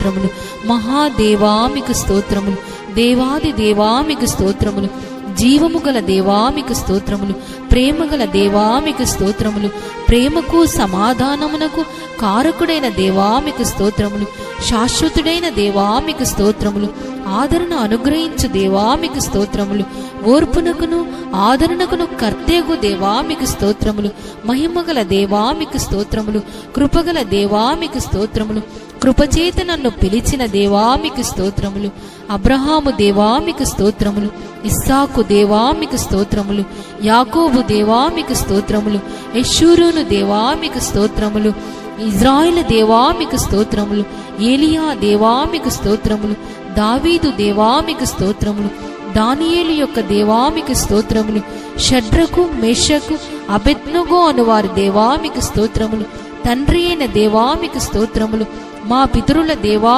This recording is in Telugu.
స్తోత్రములు. మహాదేవా మీకు స్తోత్రములు. దేవాది దేవా మీకు స్తోత్రములు. జీవము గల దేవా మీకు స్తోత్రములు. ప్రేమగల దేవా మీకు స్తోత్రములు. ప్రేమకు సమాధానమునకు కారకుడైన దేవా మీకు స్తోత్రములు. శాశ్వతుడైన దేవా మీకు స్తోత్రములు. ఆదరణ అనుగ్రహించు దేవా మీకు స్తోత్రములు. ఓర్పునకును ఆదరణకును కర్తేగు దేవా మీకు స్తోత్రములు. మహిమగల దేవా మీకు స్తోత్రములు. కృపగల దేవా మీకు స్తోత్రములు. కృపచేత నన్ను పిలిచిన దేవా మీకు స్తోత్రములు. అబ్రహాము దేవా మీకు స్తోత్రములు. ఇస్సాకు దేవా మీకు స్తోత్రములు. యాకోబు దేవా మీకు స్తోత్రములు. యెషూరూను దేవా మీకు స్తోత్రములు. ఇజ్రాయేలు దేవా మీకు స్తోత్రములు. ఏలియా దేవా మీకు స్తోత్రములు. దావీదు దేవా మీకు స్తోత్రములు. దానియేలు యొక్క దేవా మీకు స్తోత్రములు. షడ్రకు మేషకు అబేద్నెగో అను వారి దేవా మీకు స్తోత్రములు. తండ్రి అయిన దేవా మీకు స్తోత్రములు. మా పితరుల దేవా